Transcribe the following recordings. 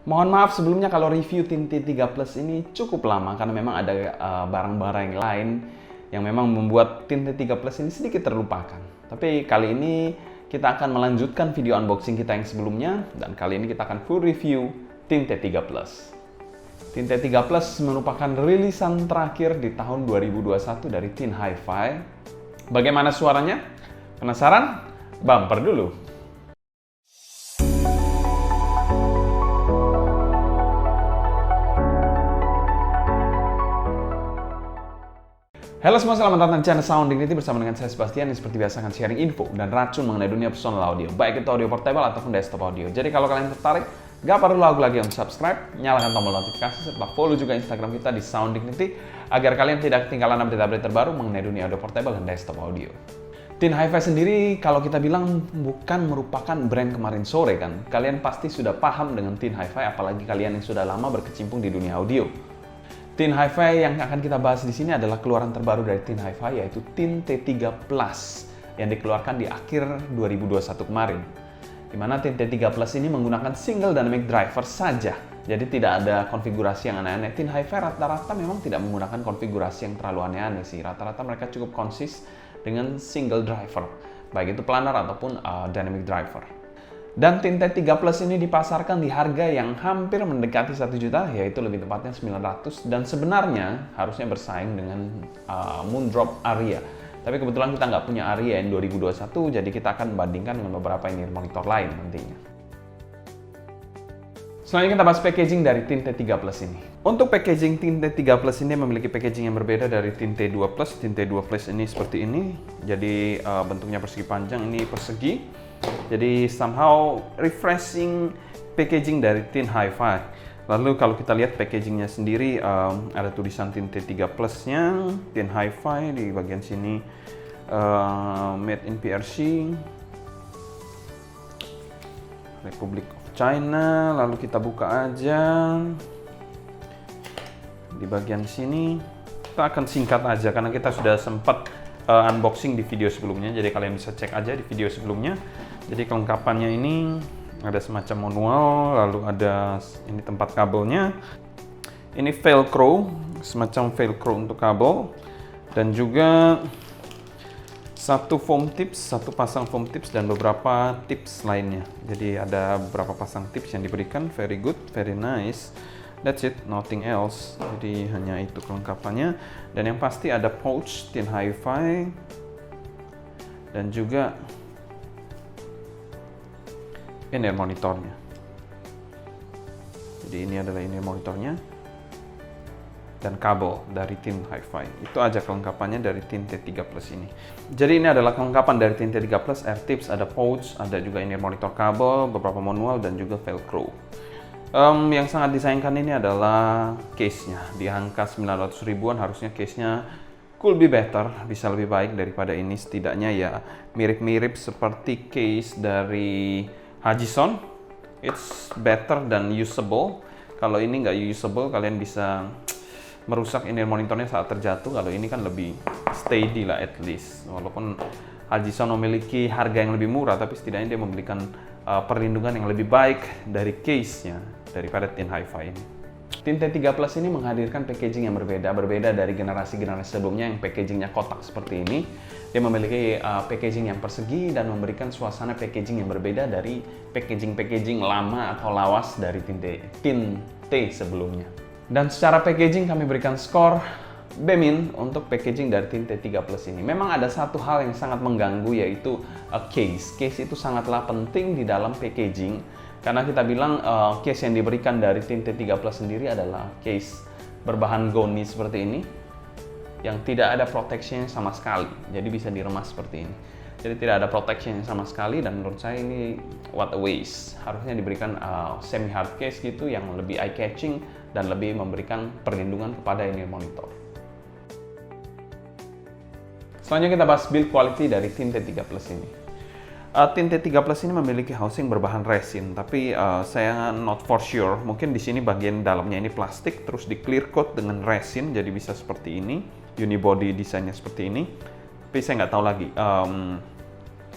Mohon maaf sebelumnya kalau review tint T3 Plus ini cukup lama karena memang ada barang-barang yang lain yang memang membuat tint T3 Plus ini sedikit terlupakan. Tapi kali ini kita akan melanjutkan video unboxing kita yang sebelumnya dan kali ini kita akan full review tint T3 Plus. Tint T3 Plus merupakan rilisan terakhir di tahun 2021 dari Tint Hi-Fi. Bagaimana suaranya? Penasaran? Bumper dulu! Halo semua, selamat datang di channel Sound Dignity bersama dengan saya Sebastian yang seperti biasa akan sharing info dan racun mengenai dunia personal audio, baik itu audio portable ataupun desktop audio. Jadi kalau kalian tertarik, gak perlu ragu lagi untuk subscribe, nyalakan tombol notifikasi, serta follow juga Instagram kita di Sound Dignity agar kalian tidak ketinggalan update-update terbaru mengenai dunia audio portable dan desktop audio. Tint Hi-Fi sendiri kalau kita bilang bukan merupakan brand kemarin sore kan, kalian pasti sudah paham dengan Tint Hi-Fi apalagi kalian yang sudah lama berkecimpung di dunia audio. Tint Hi-Fi yang akan kita bahas di sini adalah keluaran terbaru dari Tint Hi-Fi yaitu Tint T3 Plus yang dikeluarkan di akhir 2021 kemarin. Di mana Tint T3 Plus ini menggunakan single dynamic driver saja. Jadi tidak ada konfigurasi yang aneh-aneh. Tint Hi-Fi rata-rata memang tidak menggunakan konfigurasi yang terlalu aneh-aneh sih. Rata-rata mereka cukup konsis dengan single driver, baik itu planar ataupun dynamic driver. Dan Tint T3 Plus ini dipasarkan di harga yang hampir mendekati 1 juta, yaitu lebih tepatnya 900, dan sebenarnya harusnya bersaing dengan Moondrop Aria. Tapi kebetulan kita nggak punya Aria yang 2021, jadi kita akan membandingkan dengan beberapa in-ear monitor lain nantinya. Selanjutnya kita bahas packaging dari Tint T3 Plus ini. Untuk packaging Tint T3 Plus ini memiliki packaging yang berbeda dari Tint T2 Plus. Tint T2 Plus ini seperti ini, jadi bentuknya persegi panjang, ini persegi. Jadi somehow refreshing packaging dari Tint Hi-Fi. Lalu kalau kita lihat packagingnya sendiri, ada tulisan Tint T3 Plus-nya, Tint Hi-Fi di bagian sini, made in PRC, Republic of China. Lalu kita buka aja di bagian sini. Kita akan singkat aja karena kita sudah sempat unboxing di video sebelumnya, jadi kalian bisa cek aja di video sebelumnya. Jadi kelengkapannya ini ada semacam manual, lalu ada ini tempat kabelnya, ini velcro, semacam velcro untuk kabel, dan juga satu foam tips, satu pasang foam tips dan beberapa tips lainnya. Jadi ada beberapa pasang tips yang diberikan, very good, very nice. That's it, nothing else. Jadi hanya itu kelengkapannya. Dan yang pasti ada pouch Tint Hi-Fi dan juga in-ear monitornya. Jadi ini adalah in-ear monitornya dan kabel dari Tint Hi-Fi. Itu aja kelengkapannya dari Tint T3 Plus ini. Jadi ini adalah kelengkapan dari Tint T3 Plus, air tips, ada pouch, ada juga in-ear monitor kabel, beberapa manual dan juga velcro. Yang sangat disayangkan ini adalah case-nya. Di angka 900 ribuan harusnya case-nya could be better, bisa lebih baik daripada ini. Setidaknya ya mirip-mirip seperti case dari Hajison. It's better than usable. Kalau ini nggak usable, kalian bisa merusak in-ear monitornya saat terjatuh. Kalau ini kan lebih steady lah at least. Walaupun Hajison memiliki harga yang lebih murah, tapi setidaknya dia memberikan perlindungan yang lebih baik dari case-nya daripada Tint Hi-Fi ini. Tint T3 Plus ini menghadirkan packaging yang berbeda dari generasi-generasi sebelumnya yang packagingnya kotak seperti ini. Dia memiliki packaging yang persegi dan memberikan suasana packaging yang berbeda dari packaging lama atau lawas dari Tint T sebelumnya. Dan secara packaging kami berikan skor B- untuk packaging dari Tint T3 Plus ini. Memang ada satu hal yang sangat mengganggu, yaitu case. Case itu sangatlah penting di dalam packaging. Karena kita bilang case yang diberikan dari Tint T3 Plus sendiri adalah case berbahan goni seperti ini, yang tidak ada protection sama sekali. Jadi bisa diremas seperti ini. Jadi tidak ada protection sama sekali dan menurut saya ini what a waste. Harusnya diberikan semi hard case gitu yang lebih eye catching dan lebih memberikan perlindungan kepada in-ear monitor. Selanjutnya kita bahas build quality dari Tint T3 Plus ini. Tint T3 Plus ini memiliki housing berbahan resin, tapi saya not for sure. Mungkin di sini bagian dalamnya ini plastik, terus di clear coat dengan resin, jadi bisa seperti ini. Unibody desainnya seperti ini. Tapi saya nggak tahu lagi.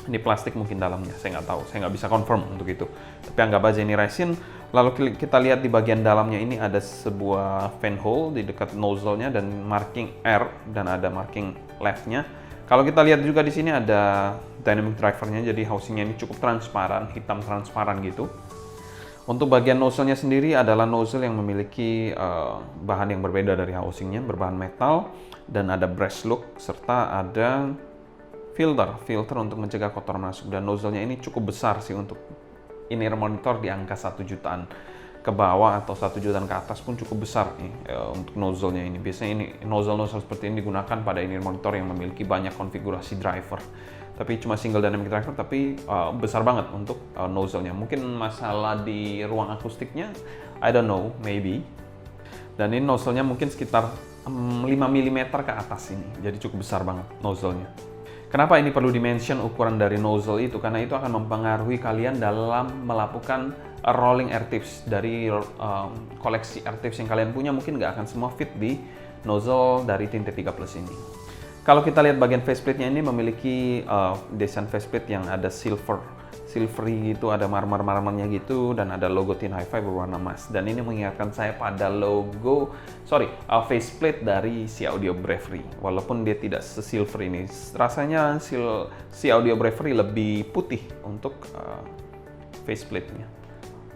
Ini plastik mungkin dalamnya, saya nggak tahu. Saya nggak bisa confirm untuk itu. Tapi anggap aja ini resin. Lalu kita lihat di bagian dalamnya ini ada sebuah fan hole di dekat nozzle-nya dan marking R dan ada marking left-nya. Kalau kita lihat juga di sini ada dynamic driver-nya, jadi housing-nya ini cukup transparan, hitam transparan gitu. Untuk bagian nozzle-nya sendiri adalah nozzle yang memiliki bahan yang berbeda dari housing-nya, berbahan metal dan ada brass look serta ada filter untuk mencegah kotoran masuk, dan nozzle-nya ini cukup besar sih untuk in-ear monitor di angka 1 jutaan ke bawah atau 1 jutaan ke atas pun cukup besar nih untuk nozzle-nya ini. Biasanya ini nozzle seperti ini digunakan pada in-ear monitor yang memiliki banyak konfigurasi driver. Tapi cuma single dynamic driver, tapi besar banget untuk nozzle-nya. Mungkin masalah di ruang akustiknya, I don't know, maybe. Dan ini nozzle-nya mungkin sekitar 5 mm ke atas ini, jadi cukup besar banget nozzle-nya. Kenapa ini perlu dimention ukuran dari nozzle itu? Karena itu akan mempengaruhi kalian dalam melakukan rolling air tips. Dari koleksi air tips yang kalian punya mungkin nggak akan semua fit di nozzle dari Thin T3 Plus ini. Kalau kita lihat bagian faceplate-nya ini memiliki desain faceplate yang ada silvery gitu, ada marmer-marmernya gitu, dan ada logo Thin Hi-Fi berwarna emas. Dan ini mengingatkan saya pada faceplate dari si Audio Bravery. Walaupun dia tidak se-silver ini, rasanya si Audio Bravery lebih putih untuk faceplate-nya.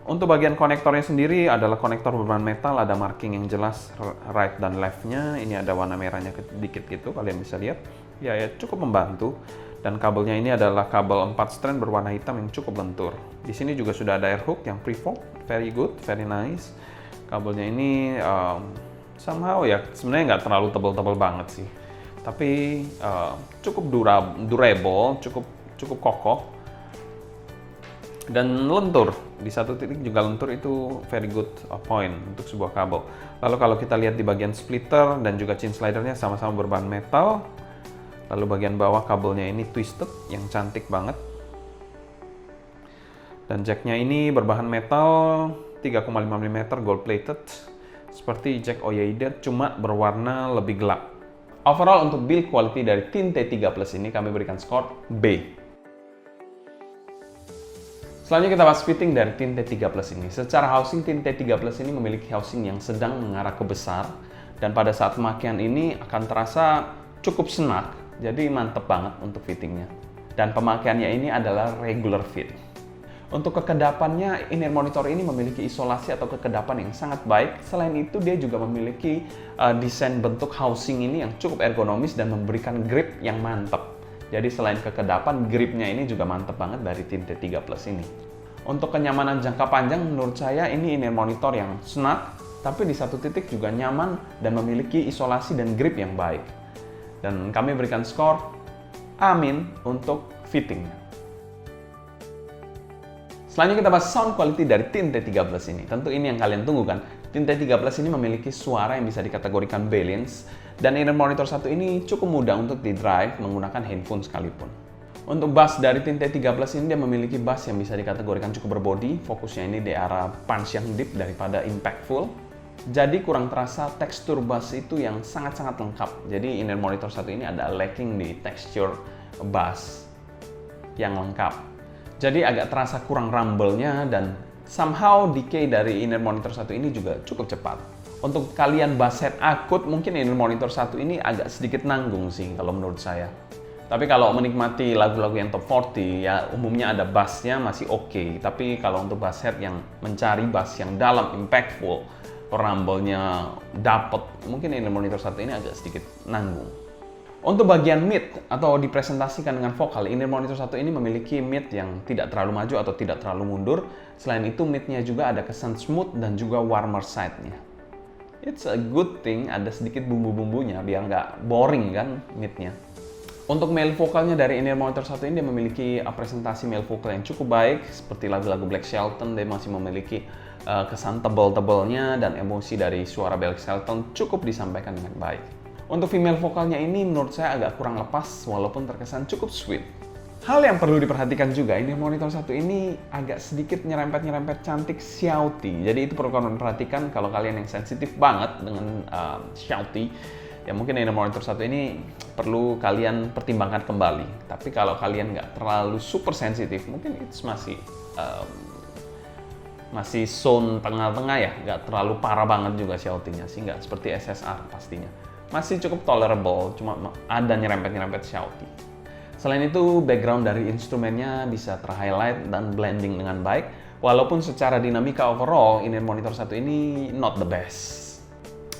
Untuk bagian konektornya sendiri adalah konektor berbahan metal, ada marking yang jelas right dan left-nya. Ini ada warna merahnya sedikit gitu, kalian bisa lihat. Ya cukup membantu. Dan kabelnya ini adalah kabel 4 strand berwarna hitam yang cukup lentur. Di sini juga sudah ada air hook yang pre-fork, very good, very nice. Kabelnya ini somehow ya sebenarnya nggak terlalu tebal-tebal banget sih, tapi cukup durable, cukup kokoh dan lentur. Di satu titik juga lentur, itu very good point untuk sebuah kabel. Lalu kalau kita lihat di bagian splitter dan juga chin slidernya sama-sama berbahan metal. Lalu bagian bawah kabelnya ini twisted yang cantik banget. Dan jacknya ini berbahan metal 3,5 mm gold plated seperti jack OYEDER, cuma berwarna lebih gelap. Overall untuk build quality dari Thin T3 Plus ini kami berikan skor B. Selanjutnya kita bahas fitting dari Thin T3 Plus ini. Secara housing, Thin T3 Plus ini memiliki housing yang sedang mengarah ke besar, dan pada saat pemakaian ini akan terasa cukup senak. Jadi mantep banget untuk fittingnya. Dan pemakaiannya ini adalah regular fit. Untuk kekedapannya, in-ear monitor ini memiliki isolasi atau kekedapan yang sangat baik. Selain itu, dia juga memiliki desain bentuk housing ini yang cukup ergonomis dan memberikan grip yang mantap. Jadi selain kekedapan, gripnya ini juga mantap banget dari Thin T3 Plus ini. Untuk kenyamanan jangka panjang, menurut saya ini in-ear monitor yang snug, tapi di satu titik juga nyaman dan memiliki isolasi dan grip yang baik. Dan kami berikan skor amin untuk fitting. Selanjutnya kita bahas sound quality dari Thin T3 Plus ini. Tentu ini yang kalian tunggu kan. Thin T3 Plus ini memiliki suara yang bisa dikategorikan balance, dan in-ear monitor satu ini cukup mudah untuk di-drive menggunakan handphone sekalipun. Untuk bass dari Thin T3 Plus ini, dia memiliki bass yang bisa dikategorikan cukup berbody. Fokusnya ini di arah punch yang deep daripada impactful. Jadi kurang terasa tekstur bass itu yang sangat-sangat lengkap. Jadi in-ear monitor satu ini ada lacking di tekstur bass yang lengkap. Jadi agak terasa kurang rumble-nya, dan somehow decay dari in-ear monitor satu ini juga cukup cepat. Untuk kalian bass head akut, mungkin in-ear monitor satu ini agak sedikit nanggung sih kalau menurut saya. Tapi kalau menikmati lagu-lagu yang top 40, ya umumnya ada bassnya masih oke. Tapi kalau untuk bass head yang mencari bass yang dalam, impactful, rumble-nya dapet, mungkin in-ear monitor satu ini agak sedikit nanggung. Untuk bagian mid atau dipresentasikan dengan vokal, in-ear monitor satu ini memiliki mid yang tidak terlalu maju atau tidak terlalu mundur. Selain itu, midnya juga ada kesan smooth dan juga warmer side-nya. It's a good thing, ada sedikit bumbu-bumbunya biar nggak boring kan midnya. Untuk male vokalnya dari in-ear monitor satu ini, dia memiliki presentasi male vokal yang cukup baik, seperti lagu-lagu Blake Shelton. Dia masih memiliki kesan tebal-tebalnya, dan emosi dari suara Blake Shelton cukup disampaikan dengan baik. Untuk female vokalnya ini menurut saya agak kurang lepas, walaupun terkesan cukup sweet. Hal yang perlu diperhatikan juga, ini monitor satu ini agak sedikit nyerempet-nyerempet cantik shouty. Jadi itu perlu kalian perhatikan kalau kalian yang sensitif banget dengan shouty. Ya mungkin ini monitor satu ini perlu kalian pertimbangkan kembali. Tapi kalau kalian nggak terlalu super sensitif, mungkin itu masih masih zone tengah-tengah ya, nggak terlalu parah banget juga shoutingnya sih, nggak seperti SSR pastinya. Masih cukup tolerable, cuma ada nyerempet-nyerempet shouty. Selain itu, background dari instrumennya bisa terhighlight dan blending dengan baik, walaupun secara dinamika overall, in-ear monitor satu ini not the best.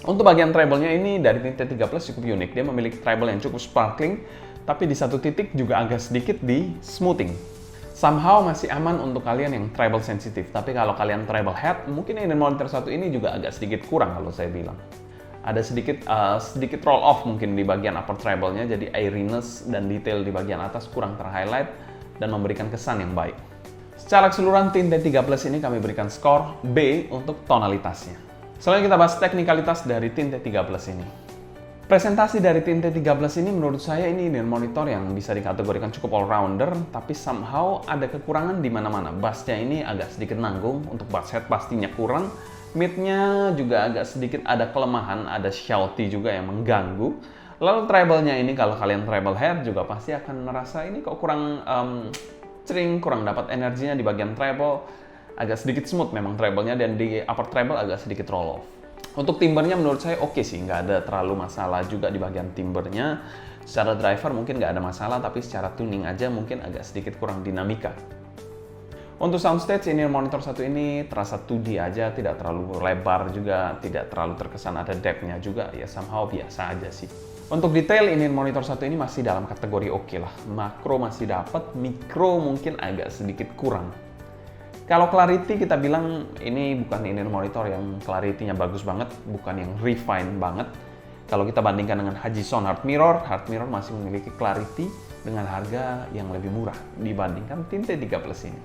Untuk bagian treble-nya ini dari Thin T3 Plus cukup unik, dia memiliki treble yang cukup sparkling, tapi di satu titik juga agak sedikit di smoothing. Somehow masih aman untuk kalian yang treble sensitif, tapi kalau kalian treble head, mungkin in-ear monitor satu ini juga agak sedikit kurang kalau saya bilang. Ada sedikit roll off mungkin di bagian upper treble-nya, jadi airiness dan detail di bagian atas kurang terhighlight dan memberikan kesan yang baik. Secara keseluruhan Thin T3 Plus ini kami berikan skor B untuk tonalitasnya. Selanjutnya kita bahas teknikalitas dari Thin T3 Plus ini. Presentasi dari Thin T3 Plus ini menurut saya ini in-ear monitor yang bisa dikategorikan cukup all-rounder, tapi somehow ada kekurangan di mana-mana. Bass-nya ini agak sedikit nanggung, untuk bass head pastinya kurang. Mid-nya juga agak sedikit ada kelemahan, ada shouty juga yang mengganggu. Lalu treble-nya ini kalau kalian treble head juga pasti akan merasa ini kok kurang cering, kurang dapat energinya di bagian treble. Agak sedikit smooth memang treble-nya, dan di upper treble agak sedikit roll off. Untuk timbernya menurut saya oke sih, nggak ada terlalu masalah juga di bagian timbernya. Secara driver mungkin nggak ada masalah, tapi secara tuning aja mungkin agak sedikit kurang dinamika. Untuk soundstage, in-ear monitor satu ini terasa 2D aja, tidak terlalu lebar juga, tidak terlalu terkesan ada depth-nya juga, ya somehow biasa aja sih. Untuk detail, in-ear monitor satu ini masih dalam kategori oke lah. Makro masih dapat, mikro mungkin agak sedikit kurang. Kalau clarity kita bilang ini bukan in-ear monitor yang clarity-nya bagus banget, bukan yang refine banget. Kalau kita bandingkan dengan Hajison Heart Mirror masih memiliki clarity dengan harga yang lebih murah dibandingkan Thin T3 Plus ini.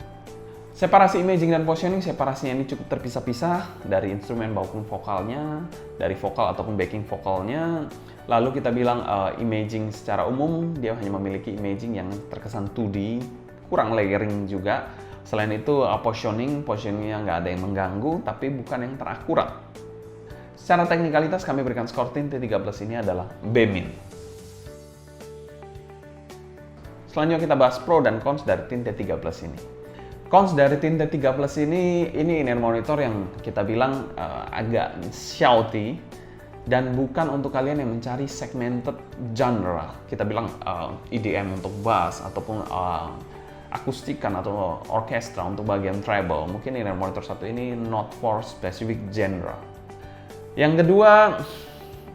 Separasi imaging dan positioning, separasinya ini cukup terpisah-pisah dari instrumen maupun vokalnya, dari vokal ataupun backing vokalnya. Lalu kita bilang imaging secara umum, dia hanya memiliki imaging yang terkesan 2D, kurang layering juga. Selain itu, positioningnya nggak ada yang mengganggu, tapi bukan yang terakurat. Secara teknikalitas, kami berikan skor Thin T3 Plus ini adalah B-. Selanjutnya kita bahas pro dan cons dari Thin T3 Plus ini. Cons dari Thin T3 Plus ini in-ear monitor yang kita bilang agak shouty, dan bukan untuk kalian yang mencari segmented genre. Kita bilang EDM untuk bass, ataupun akustikan atau orkestra untuk bagian treble. Mungkin in-ear monitor satu ini not for specific genre. Yang kedua,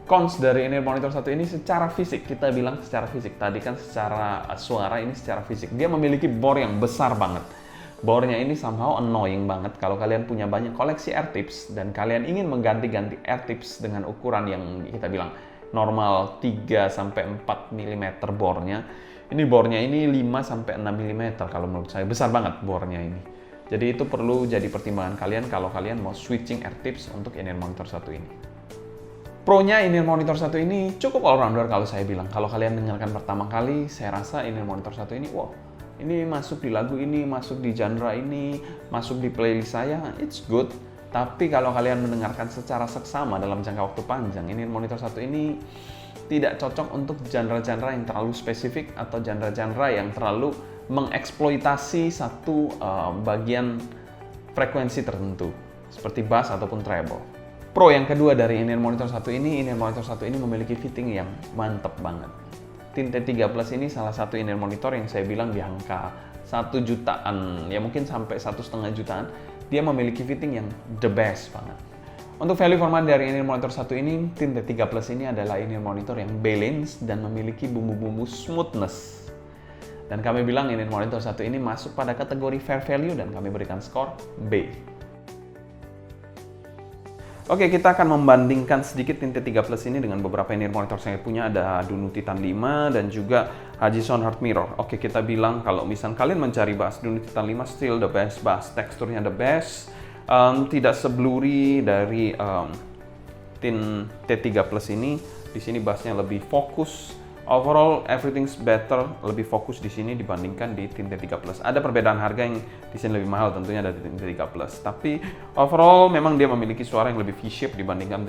cons dari in-ear monitor satu ini secara fisik. Kita bilang secara fisik, tadi kan secara suara, ini secara fisik. Dia memiliki bore yang besar banget. Bore-nya ini somehow annoying banget. Kalau kalian punya banyak koleksi air tips dan kalian ingin mengganti-ganti air tips dengan ukuran yang kita bilang normal 3-4 mm bore-nya, ini bore-nya ini 5-6 mm kalau menurut saya, besar banget bore-nya ini. Jadi itu perlu jadi pertimbangan kalian kalau kalian mau switching air tips untuk in-ear monitor satu ini. Pro-nya in-ear monitor satu ini cukup all-rounder kalau saya bilang. Kalau kalian dengarkan pertama kali, saya rasa in-ear monitor satu ini, wow, ini masuk di lagu ini, masuk di genre ini, masuk di playlist saya, it's good. Tapi kalau kalian mendengarkan secara seksama dalam jangka waktu panjang, in-ear monitor satu ini tidak cocok untuk genre-genre yang terlalu spesifik atau genre-genre yang terlalu mengeksploitasi satu bagian frekuensi tertentu seperti bass ataupun treble. Pro yang kedua dari in-ear monitor satu ini, in-ear monitor satu ini memiliki fitting yang mantep banget. Thin T3 Plus ini salah satu in-ear monitor yang saya bilang di angka 1 jutaan, ya mungkin sampai 1,5 jutaan, dia memiliki fitting yang the best banget. Untuk value for money dari in-ear monitor satu ini, Thin T3 Plus ini adalah in-ear monitor yang balance dan memiliki bumbu-bumbu smoothness. Dan kami bilang in-ear monitor satu ini masuk pada kategori fair value dan kami berikan skor B. Oke, kita akan membandingkan sedikit Thin T3 Plus ini dengan beberapa in-ear monitor saya punya. Ada Dunu Titan 5 dan juga Hajison Heart Mirror. Oke, kita bilang kalau misal kalian mencari bass, Dunu Titan 5 still the best bass, teksturnya the best. Tidak sebluri dari Thin T3 Plus ini. Di sini bassnya lebih fokus. Overall, everything's better, lebih fokus di sini dibandingkan di Thin T3 Plus. Ada perbedaan harga yang di sini lebih mahal tentunya dari Thin T3 Plus. Tapi overall memang dia memiliki suara yang lebih V-shape dibandingkan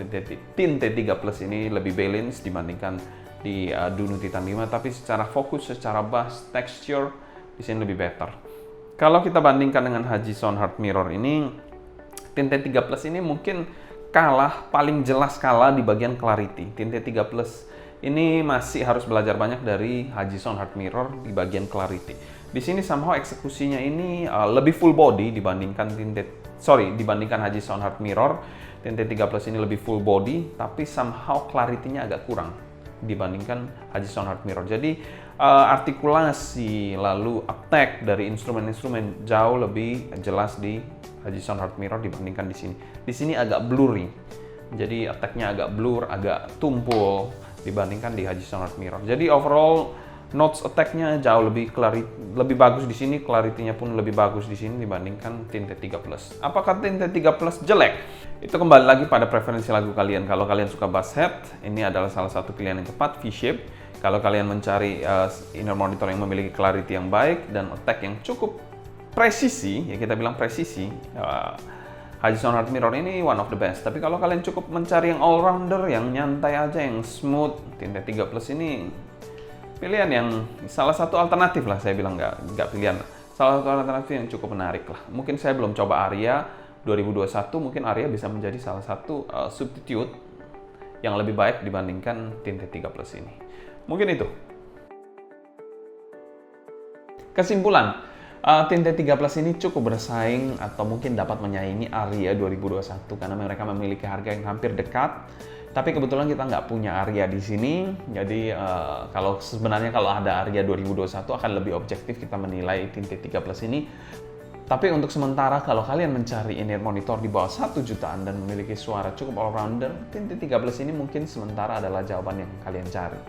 Thin T3 Plus ini, lebih balance dibandingkan di Dunu Titan 5. Tapi secara fokus, secara bass, texture di sini lebih better. Kalau kita bandingkan dengan Hajison Heart Mirror ini, Tint T3 Plus ini mungkin paling jelas kalah di bagian clarity. Tint T3 Plus ini masih harus belajar banyak dari Hajison Hard Mirror di bagian clarity. Di sini somehow eksekusinya ini lebih full body dibandingkan dibandingkan Hajison Hard Mirror. Tint T3 Plus ini lebih full body, tapi somehow clarity-nya agak kurang dibandingkan Hajison Hard Mirror. Jadi artikulasi lalu attack dari instrumen-instrumen jauh lebih jelas di Hajison Hard Mirror dibandingkan di sini. Di sini agak blurry, jadi attack-nya agak blur, agak tumpul dibandingkan di Hajison Hard Mirror. Jadi overall notes attack-nya jauh lebih bagus di sini, clarity-nya pun lebih bagus di sini dibandingkan Tint T3 Plus. Apakah Tint T3 Plus jelek? Itu kembali lagi pada preferensi lagu kalian. Kalau kalian suka bass head, ini adalah salah satu pilihan yang tepat, V-shape. Kalau kalian mencari inner monitor yang memiliki clarity yang baik dan attack yang cukup presisi, ya kita bilang presisi, Hajison Hard Mirror ini one of the best. Tapi kalau kalian cukup mencari yang all-rounder, yang nyantai aja, yang smooth, Tint T3 Plus ini pilihan yang salah satu alternatif lah, saya bilang nggak pilihan. Salah satu alternatif yang cukup menarik lah. Mungkin saya belum coba Aria 2021, mungkin Aria bisa menjadi salah satu substitute yang lebih baik dibandingkan Tint T3 Plus ini. Mungkin itu. Kesimpulan, Tint T3 Plus ini cukup bersaing atau mungkin dapat menyaingi Aria 2021 karena mereka memiliki harga yang hampir dekat. Tapi kebetulan kita nggak punya Aria di sini, jadi kalau ada Aria 2021 akan lebih objektif kita menilai Tint T3 Plus ini. Tapi untuk sementara kalau kalian mencari in-ear monitor di bawah 1 jutaan dan memiliki suara cukup all-rounder, Tint T3 Plus ini mungkin sementara adalah jawaban yang kalian cari.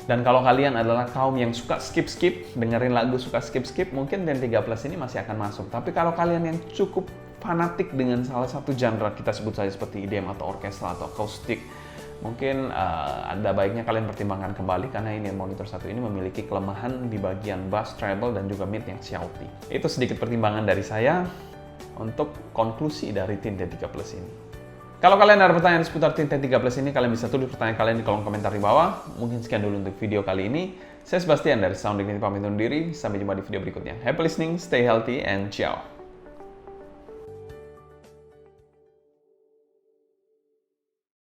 Dan kalau kalian adalah kaum yang suka skip-skip, dengerin lagu suka skip-skip, mungkin Tint T3 Plus ini masih akan masuk. Tapi kalau kalian yang cukup fanatik dengan salah satu genre, kita sebut saja seperti EDM atau orkestra atau akustik, mungkin ada baiknya kalian pertimbangkan kembali karena ini monitor satu ini memiliki kelemahan di bagian bass, treble, dan juga mid yang shouty. Itu sedikit pertimbangan dari saya untuk konklusi dari Tint T3 Plus ini. Kalau kalian ada pertanyaan seputar Tint T3 Plus ini, kalian bisa tulis pertanyaan kalian di kolom komentar di bawah. Mungkin sekian dulu untuk video kali ini. Saya Sebastian dari Sound Dignity pamit undur diri. Sampai jumpa di video berikutnya. Happy listening, stay healthy, and ciao!